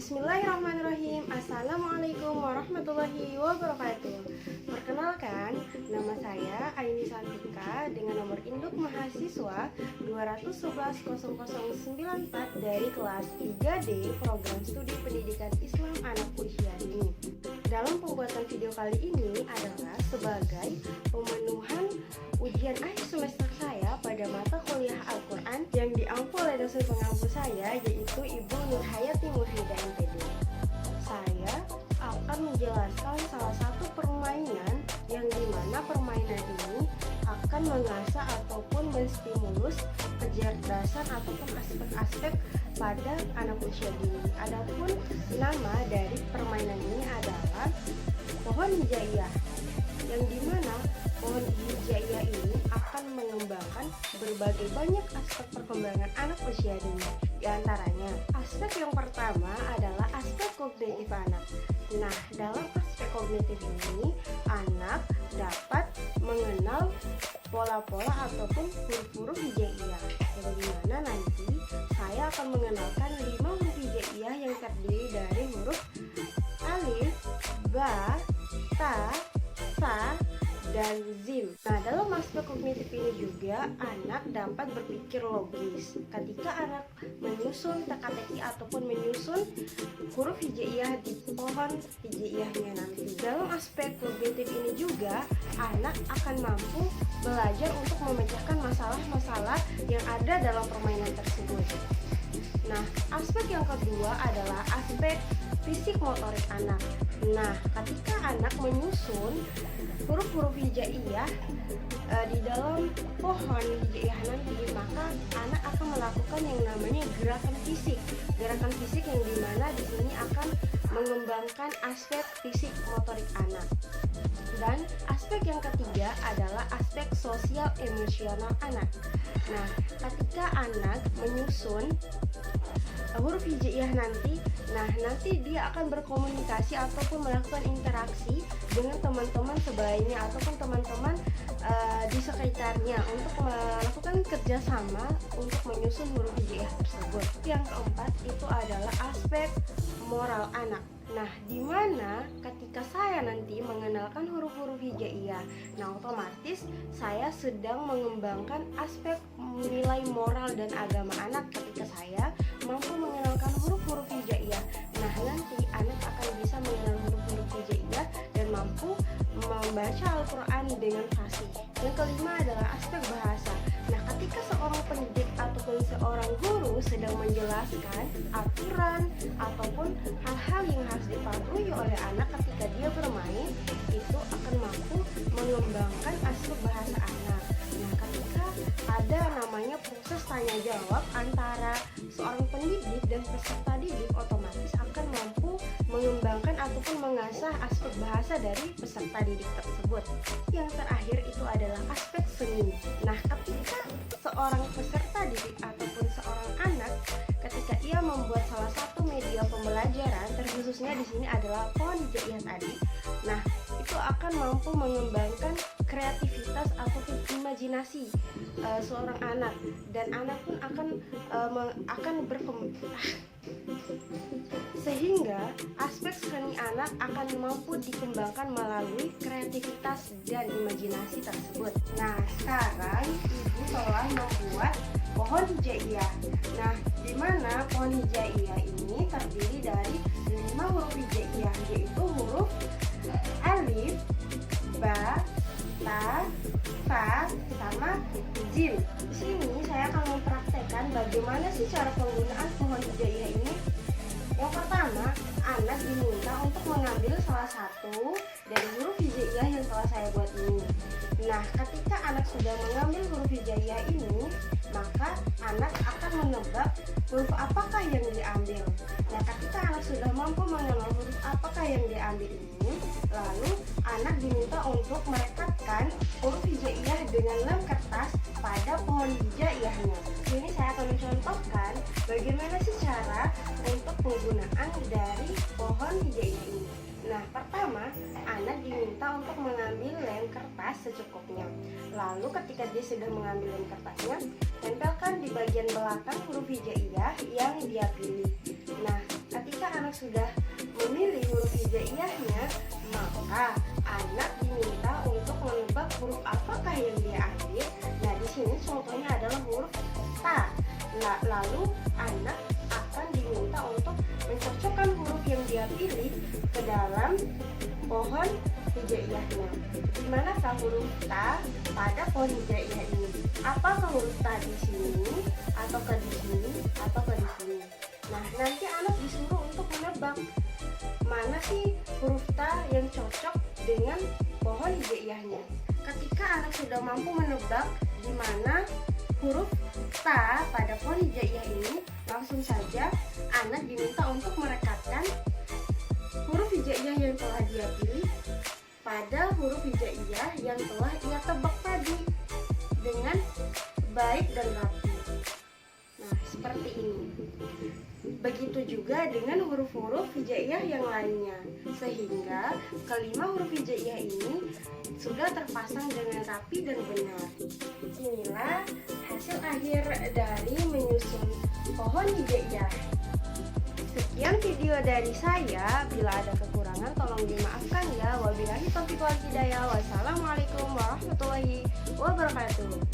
Bismillahirrahmanirrahim. Assalamualaikum warahmatullahi wabarakatuh. Perkenalkan, nama saya Aini Santika dengan nomor induk mahasiswa 2110094 dari kelas 3D Program Studi Pendidikan Islam Anak Usia Dini. Dalam pembuatan video kali ini adalah sebagai pemenuhan ujian akhir semester saya pada mata kuliah Al-Quran yang diampu oleh dosen pengampu saya, yaitu Ibu Nurhayati Murhida MPD. Saya akan menjelaskan salah satu permainan yang dimana permainan ini akan mengasah ataupun menstimulus kecerdasan ataupun aspek-aspek pada anak usia dini. Adapun nama dari permainan ini adalah pohon hijaiyah, yang dimana pohon hijaiyah ini akan mengembangkan berbagai banyak aspek perkembangan anak usia dini. Di antaranya, aspek yang pertama adalah aspek kognitif anak. Nah, dalam aspek kognitif ini, anak dapat mengenal pola-pola ataupun huruf-huruf hijaiyah, yang dimana nanti saya akan mengenalkan 5 huruf hijaiyah yang terdiri dari huruf alif, ba, ta, sa, dan zim. Nah, dalam aspek kognitif ini juga anak dapat berpikir logis ketika anak menyusun teka-teki ataupun menyusun huruf hijaiyah di pohon hijaiyahnya nanti. Dalam aspek kognitif ini juga anak akan mampu belajar untuk memecahkan masalah-masalah yang ada dalam permainan tersebut. Nah, aspek yang kedua adalah aspek fisik motorik anak. Nah, ketika anak menyusun huruf-huruf hijaiyah di dalam pohon hijaiyah nanti, maka anak akan melakukan yang namanya gerakan fisik. Gerakan fisik yang dimana di sini akan mengembangkan aspek fisik motorik anak. Dan aspek yang ketiga adalah aspek sosial emosional anak. Nah, ketika anak menyusun huruf hijaiyah nanti, nanti dia akan berkomunikasi ataupun melakukan interaksi dengan teman-teman sebelahnya ataupun teman-teman di sekitarnya untuk melakukan kerjasama untuk menyusun huruf hijaiyah tersebut. Yang keempat itu adalah aspek moral anak. Nah, dimana ketika saya nanti mengenalkan huruf-huruf hijaiyah, nah otomatis saya sedang mengembangkan aspek nilai moral dan agama anak ketika saya mampu mengenalkan huruf-huruf hijaiyah. Nah, nanti anak akan bisa mengenal huruf-huruf hijaiyah dan mampu membaca Al-Quran dengan fasih. Yang kelima adalah aspek bahasa. Nah, ketika seorang pendidik ataupun seorang guru sedang menjelaskan aturan ataupun hal-hal yang harus dipatuhi oleh anak ketika dia bermain, itu akan mampu mengembangkan aspek bahasa anak. Nah, ketika ada namanya proses tanya jawab antara seorang pendidik dan peserta didik, otomatis akan mampu mengembangkan ataupun mengasah aspek bahasa dari peserta didik tersebut. Yang terakhir itu adalah aspek seni. Nah, ketika seorang peserta didik ataupun seorang anak ketika ia membuat salah satu media pembelajaran, terkhususnya di sini adalah pohon hijaiyah tadi, nah itu akan mampu mengembangkan kreativitas ataupun imajinasi seorang anak, dan anak pun akan berkembang, sehingga aspek seni anak akan mampu dikembangkan melalui kreativitas dan imajinasi tersebut. Nah, sekarang ibu telah membuat pohon hijaiyah. Nah, di mana pohon hijaiyah ini terdiri dari 5 huruf hijaiyah, yaitu huruf alif, ba, ta, sa, sama jim. Di sini saya akan mempraktekkan bagaimana sih cara penggunaan pohon hijaiyah ini. Yang pertama, anak diminta untuk mengambil salah satu dari huruf hijaiyah yang telah saya buat ini. Nah, ketika anak sudah mengambil huruf hijaiyah ini, maka anak akan menebak huruf apakah yang diambil. Nah, ketika anak sudah mampu mengenal huruf apakah yang diambil ini, lalu anak diminta untuk merekatkan huruf hijaiyah dengan lem kertas pada pohon hijaiyahnya. Ini saya akan mencontohkan bagaimana sih cara untuk penggunaan dari pohon hijaiyah ini. Nah, pertama, anak diminta untuk mengambil lem kertas secukupnya. Lalu ketika dia sudah mengambil lem kertasnya, tempelkan di bagian belakang huruf hijaiyah yang dia pilih. Nah, ketika anak anak sudah memilih huruf hijaiyahnya, maka anak diminta untuk menebak huruf apakah yang dia ambil. Nah, di sini contohnya adalah huruf ta. Lalu anak akan diminta untuk mencocokkan huruf yang dia pilih ke dalam pohon hijaiyahnya. Di manakah huruf ta pada pohon hijaiyah ini? Apakah huruf ta di sini, atau ke di sini, atau ke di sini? Nah, nanti anak disuruh untuk menebak mana sih huruf ta yang cocok dengan pohon hijaiyahnya. Ketika anak sudah mampu menebak di mana huruf ta pada pohon hijaiyah ini, langsung saja anak diminta untuk merekatkan huruf hijaiyah yang telah dia pilih pada huruf hijaiyah yang telah ia tebak tadi dengan baik dan rapi. Nah, seperti ini. Begitu juga dengan huruf-huruf hijaiyah yang lainnya, sehingga kelima huruf hijaiyah ini sudah terpasang dengan rapi dan benar. Inilah hasil akhir dari menyusun pohon hijaiyah. Sekian video dari saya. Bila ada kekurangan tolong dimaafkan ya. Wabillahi taufiq wal hidayah. Wassalamualaikum warahmatullahi wabarakatuh.